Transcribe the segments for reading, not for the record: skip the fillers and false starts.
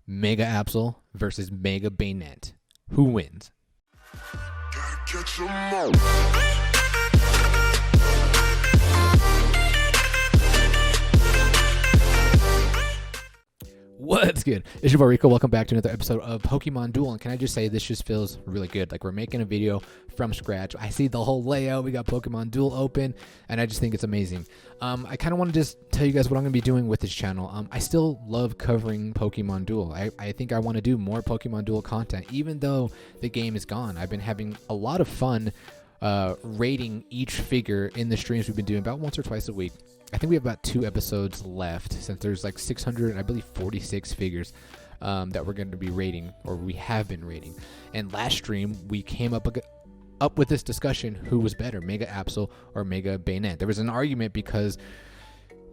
Mega Absol versus Mega Banette. Who wins? What's good? It's your boy Rico. Welcome back to another episode of Pokemon Duel. And can I just say, this just feels really good. Like, we're making a video from scratch. I see the whole layout. We got Pokemon Duel open, and I just think it's amazing. I kind of want to just tell you guys what I'm going to be doing with this channel. I still love covering Pokemon Duel. I think I want to do more Pokemon Duel content, even though the game is gone. I've been having a lot of fun rating each figure in the streams we've been doing about once or twice a week. I think we have about 2 episodes left, since there's like 600, I believe 46 figures that we're going to be rating, or we have been rating. And last stream, we came up with this discussion: who was better, Mega Absol or Mega Banette? There was an argument because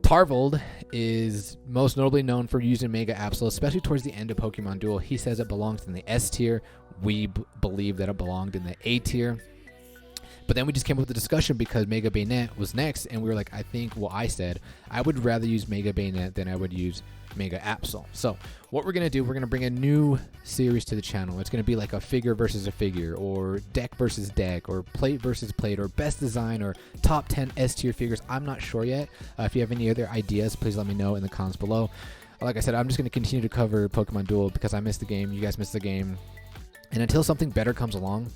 Tarvold is most notably known for using Mega Absol, especially towards the end of Pokemon Duel. He says it belongs in the S tier. We believe that it belonged in the A tier. But then we just came up with the discussion because Mega Banette was next, and we were like, I said I would rather use Mega Banette than I would use Mega Absol. So what we're going to do, we're going to bring a new series to the channel. It's going to be like a figure versus a figure, or deck versus deck, or plate versus plate, or best design, or top 10 S tier figures. I'm not sure yet. If you have any other ideas, please let me know in the comments below. Like I said, I'm just going to continue to cover Pokemon Duel because I missed the game. You guys missed the game. And until something better comes along,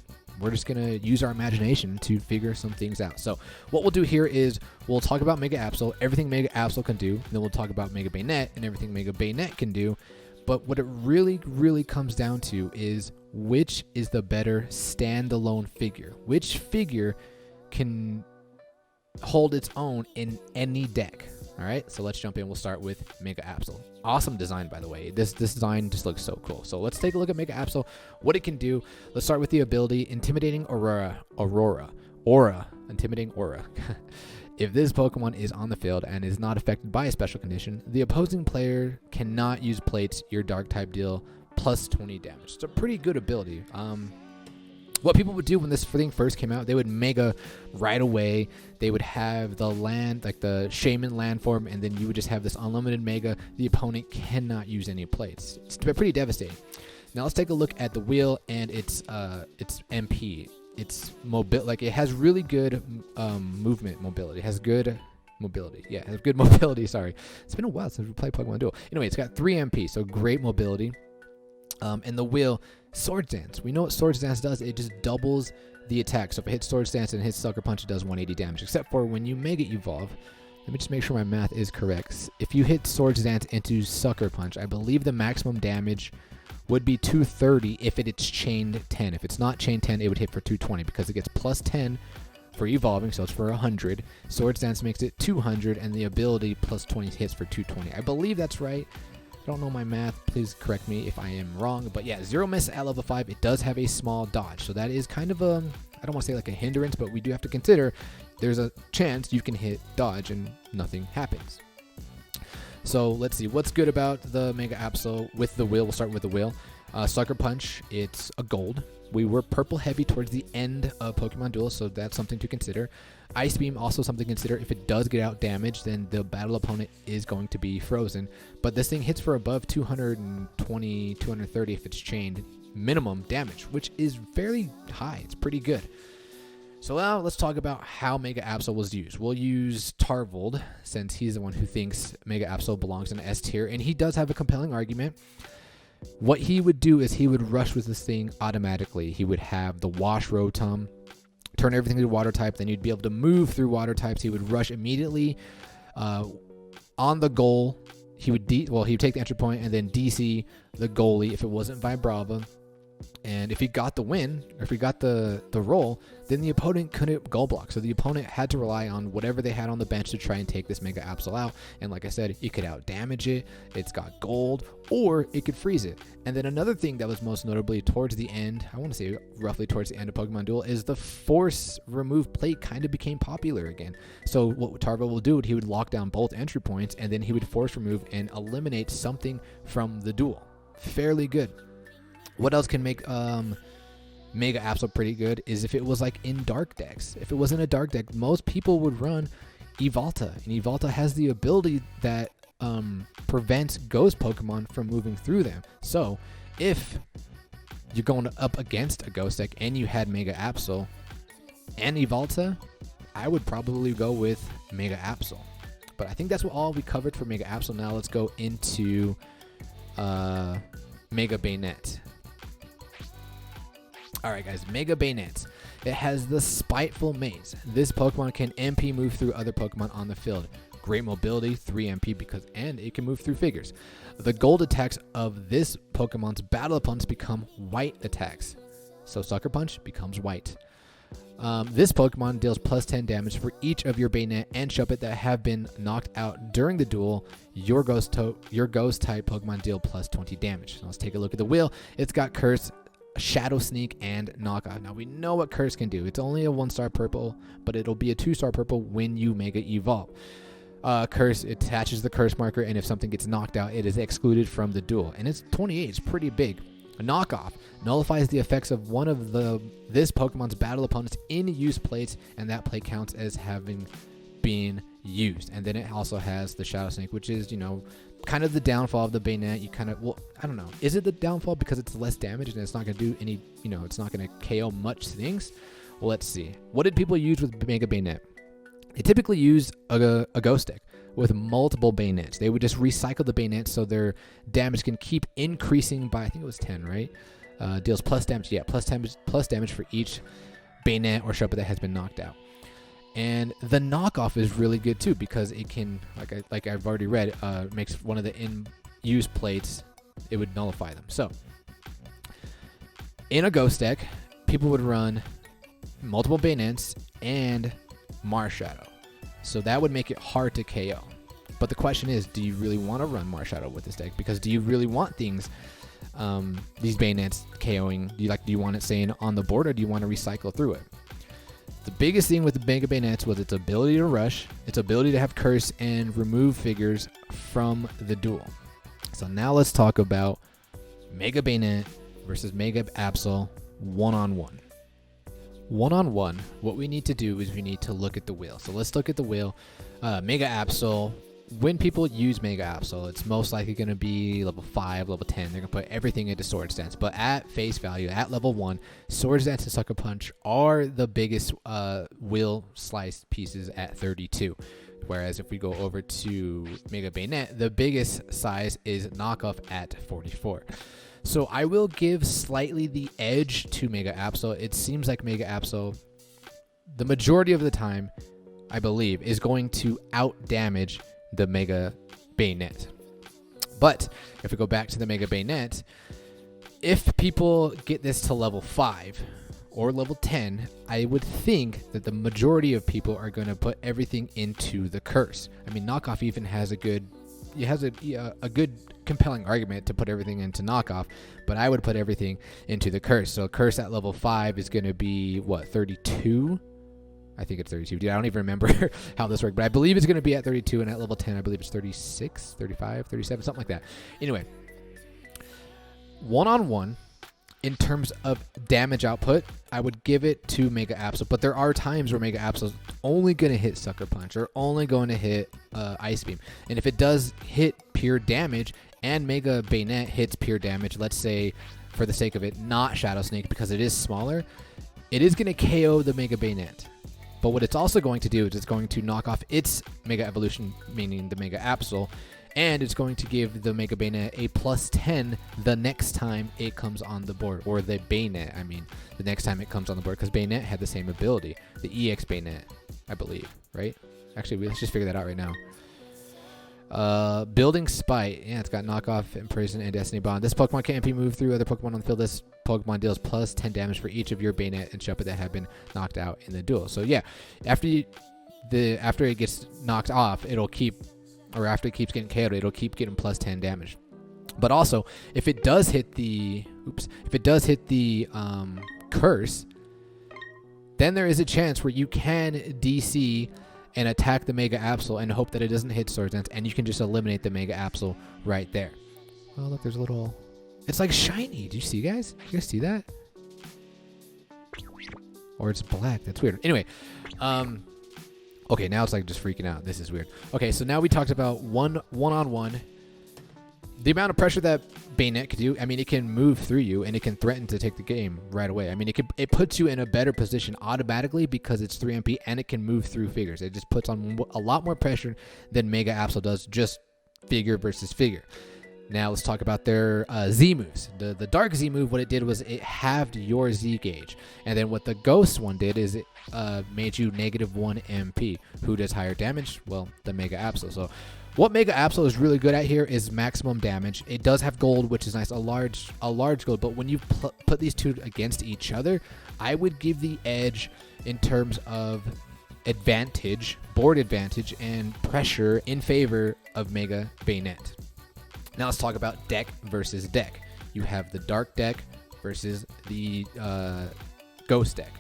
we're just going to use our imagination to figure some things out. So what we'll do here is we'll talk about Mega Absol, everything Mega Absol can do. Then we'll talk about Mega Banette and everything Mega Banette can do. But what it really comes down to is which is the better standalone figure. Which figure can hold its own in any deck. All right, so let's jump in. We'll start with Mega Absol. Awesome design, by the way. This design just looks so cool. So let's take a look at Mega Absol, what it can do. Let's start with the ability, Intimidating Aura. Intimidating Aura. If this Pokemon is on the field and is not affected by a special condition, the opposing player cannot use plates. Your dark type deal plus 20 damage. It's a pretty good ability. What people would do when this thing first came out, they would Mega right away. They would have the land, like the Shaman land form, and then you would just have this unlimited Mega. The opponent cannot use any plates. It's pretty devastating. Now let's take a look at the wheel and its MP. It's like it has really good movement mobility. It has good mobility. Yeah, it has good mobility. Sorry, it's been a while since we played Pokemon Duel. Anyway, it's got 3 MP, so great mobility. And the wheel, Swords Dance. We know what Swords Dance does. It just doubles the attack. So if it hits Swords Dance and hits Sucker Punch, it does 180 damage. Except for when you Mega Evolve. Let me just make sure my math is correct. If you hit Swords Dance into Sucker Punch, I believe the maximum damage would be 230 if it's chained 10. If it's not chained 10, it would hit for 220 because it gets plus 10 for evolving, so it's for 100. Swords Dance makes it 200, and the ability plus 20 hits for 220. I believe that's right. I don't know my math. Please correct me if I am wrong. But yeah, 0 miss at level 5. It does have a small dodge. So that is kind of a, I don't want to say like a hindrance, but we do have to consider there's a chance you can hit dodge and nothing happens. So let's see. What's good about the Mega Absol with the wheel? We'll start with the wheel. Sucker Punch, it's a gold. We were purple heavy towards the end of Pokemon Duel, so that's something to consider. Ice Beam, also something to consider. If it does get out damage, then the battle opponent is going to be frozen. But this thing hits for above 220, 230 if it's chained minimum damage, which is very high. It's pretty good. So now let's talk about how Mega Absol was used. We'll use Tarvold, since he's the one who thinks Mega Absol belongs in S tier, and he does have a compelling argument. What he would do is he would rush with this thing automatically. He would have the Wash Rotom, turn everything to water type, then you'd be able to move through water types. He would rush immediately on the goal. He would he'd take the entry point and then DC the goalie if it wasn't Vibrava. And if he got the win, or if he got the roll, then the opponent couldn't goal block. So the opponent had to rely on whatever they had on the bench to try and take this Mega Absol out. And like I said, it could out damage it, it's got gold, or it could freeze it. And then another thing that was most notably towards the end, I want to say roughly towards the end of Pokemon Duel, is the force remove plate kind of became popular again. So what Tarvo will do, he would lock down both entry points, and then he would force remove and eliminate something from the duel. Fairly good. What else can make Mega Absol pretty good is if it was like in dark decks. If it was in a dark deck, most people would run Evolta, and Evolta has the ability that prevents ghost Pokemon from moving through them. So if you're going up against a ghost deck and you had Mega Absol and Evolta, I would probably go with Mega Absol. But I think that's all we covered for Mega Absol. Now let's go into Mega Banette. Alright guys, Mega Banette. It has the Spiteful Maze. This Pokemon can MP move through other Pokemon on the field. Great mobility, 3 MP, and it can move through figures. The gold attacks of this Pokemon's battle opponents become white attacks. So Sucker Punch becomes white. This Pokemon deals plus 10 damage for each of your Banette and Shuppet that have been knocked out during the duel. Your ghost type Pokemon deal plus 20 damage. So let's take a look at the wheel. It's got Curse, Shadow Sneak, and Knockoff. Now we know what Curse can do. It's only a 1-star purple, but it'll be a 2-star purple when you Mega Evolve. Curse attaches the curse marker, and if something gets knocked out, it is excluded from the duel. And it's 28. It's pretty big. A Knockoff nullifies the effects of one of this Pokemon's battle opponents in use plates, and that plate counts as having been used. And then it also has the Shadow Snake, which is, you know, kind of the downfall of the Banette. You kind of, well, I don't know. Is it the downfall because it's less damage and it's not going to do any, you know, it's not going to KO much things? Well, let's see. What did people use with Mega Banette? They typically use a ghost deck with multiple Banettes. They would just recycle the Banette so their damage can keep increasing by, I think it was 10, right? Deals plus damage, yeah, plus damage for each Banette or Shuppet that has been knocked out. And the Knockoff is really good too because it can, like I've already read, makes one of the in-use plates, it would nullify them. So, in a ghost deck, people would run multiple Banettes and Marshadow. So that would make it hard to KO. But the question is, do you really want to run Marshadow with this deck? Because do you really want these Banettes KOing? Do you want it staying on the board, or do you want to recycle through it? The biggest thing with the Mega Banettes was its ability to rush, its ability to have Curse, and remove figures from the duel. So now let's talk about Mega Banette versus Mega Absol one-on-one. One-on-one, what we need to do is we need to look at the wheel. So let's look at the wheel. Mega Absol. When people use Mega Absol, it's most likely going to be level 5, level 10. They're going to put everything into Swords Dance. But at face value, at level 1, Swords Dance and Sucker Punch are the biggest wheel slice pieces at 32. Whereas if we go over to Mega Banette, the biggest size is Knockoff at 44. So I will give slightly the edge to Mega Absol. It seems like Mega Absol, the majority of the time, I believe, is going to out-damage the Mega Banette. But if we go back to the Mega Banette, if people get this to level 5 or level 10, I would think that the majority of people are going to put everything into the Curse. I mean, Knockoff even has a good compelling argument to put everything into Knockoff, but I would put everything into the Curse. So Curse at level 5 is going to be, what, 32? I think it's 32. Dude, I don't even remember how this worked, but I believe it's going to be at 32, and at level 10, I believe it's 36, 35, 37, something like that. Anyway, one-on-one, in terms of damage output, I would give it to Mega Absol, but there are times where Mega Absol is only going to hit Sucker Punch or only going to hit Ice Beam. And if it does hit pure damage and Mega Banette hits pure damage, let's say, for the sake of it, not Shadow Snake because it is smaller, it is going to KO the Mega Banette. But what it's also going to do is it's going to knock off its Mega Evolution, meaning the Mega Absol, and it's going to give the Mega Banette a plus 10 the next time it comes on the board. Or the Banette, I mean, the next time it comes on the board, because Banette had the same ability. The EX Banette, I believe, right? Actually, let's just figure that out right now. Building Spite. Yeah, it's got Knockoff, Imprison, and Destiny Bond. This Pokemon can't be moved through other Pokemon on the field. This Pokemon deals plus 10 damage for each of your Banette and Shuppet that have been knocked out in the duel. So yeah, after it gets knocked off, it'll keep, or after it keeps getting KO'd, it'll keep getting plus 10 damage. But also, if it does hit the Curse, then there is a chance where you can DC and attack the Mega Absol and hope that it doesn't hit Swords Dance, and you can just eliminate the Mega Absol right there. Oh, look, there's a little... It's like shiny. Do you see, guys? You guys see that? Or it's black. That's weird. Anyway, Okay, now it's like just freaking out. This is weird. Okay, so now we talked about one-on-one. The amount of pressure that Banette can do, I mean, it can move through you and it can threaten to take the game right away. I mean, it puts you in a better position automatically because it's 3 MP and it can move through figures. It just puts on a lot more pressure than Mega Absol does, just figure versus figure. Now let's talk about their Z moves. The Dark Z move, what it did was it halved your Z gauge. And then what the Ghost one did is it made you -1 MP. Who does higher damage? Well, the Mega Absol. So what Mega Absol is really good at here is maximum damage. It does have gold, which is nice, a large gold. But when you put these two against each other, I would give the edge in terms of advantage, board advantage, and pressure in favor of Mega Banette. Now let's talk about deck versus deck. You have the Dark deck versus the Ghost deck.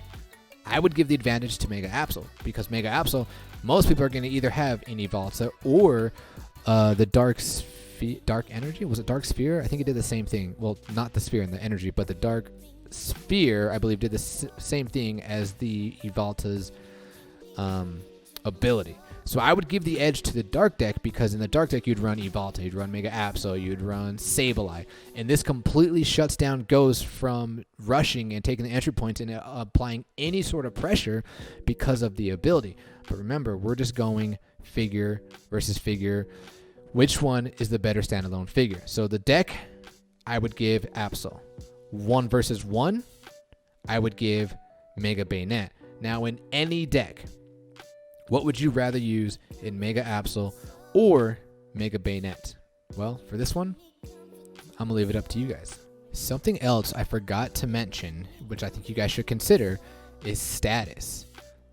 I would give the advantage to Mega Absol because Mega Absol, most people are going to either have an Evolta or the Dark Energy. Was it Dark Sphere? I think it did the same thing. Well, not the Sphere and the Energy, but the Dark Sphere, I believe, did the same thing as the Evolta's ability. So I would give the edge to the Dark deck because in the Dark deck you'd run Evolta, you'd run Mega Absol, you'd run Sableye, and this completely shuts down Ghost from rushing and taking the entry points and applying any sort of pressure because of the ability. But remember, we're just going figure versus figure. Which one is the better standalone figure? So the deck, I would give Absol. 1 versus 1, I would give Mega Banette. Now in any deck, what would you rather use in Mega Absol or Mega Banette? Well, for this one, I'm going to leave it up to you guys. Something else I forgot to mention, which I think you guys should consider, is status.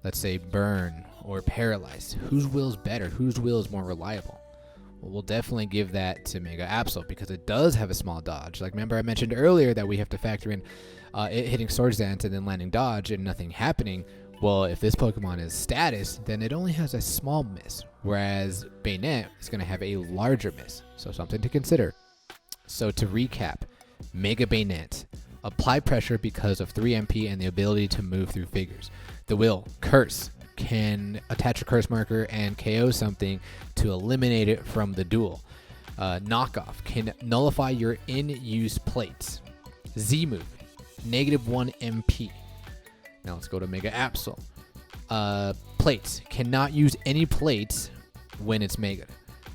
Let's say burn or paralyzed. Whose will is better? Whose will is more reliable? Well, we'll definitely give that to Mega Absol because it does have a small dodge. Like, remember I mentioned earlier that we have to factor in it hitting Swords Dance and then landing dodge and nothing happening. Well, if this Pokemon is status, then it only has a small miss, whereas Banette is going to have a larger miss. So something to consider. So to recap, Mega Banette, apply pressure because of 3 MP and the ability to move through figures. The will, Curse, can attach a curse marker and KO something to eliminate it from the duel. Knockoff can nullify your in-use plates. Z move, -1 MP. Now let's go to Mega Absol. Plates. Cannot use any plates when it's Mega.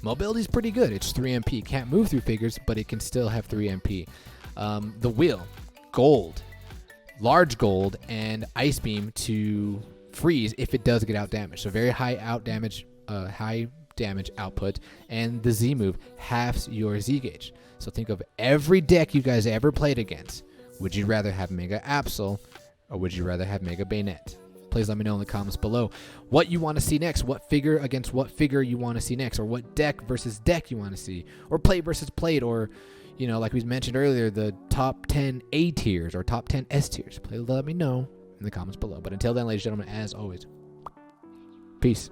Mobility is pretty good. It's 3 MP. Can't move through figures, but it can still have 3 MP. The wheel. Gold. Large gold and Ice Beam to freeze if it does get out damage. So very high high damage output. And the Z move halves your Z gauge. So think of every deck you guys ever played against. Would you rather have Mega Absol or would you rather have Mega Banette? Please let me know in the comments below what you want to see next, what figure against what figure you want to see next, or what deck versus deck you want to see, or plate versus plate, or, you know, like we mentioned earlier, the top 10 A tiers or top 10 S tiers. Please let me know in the comments below. But until then, ladies and gentlemen, as always, peace.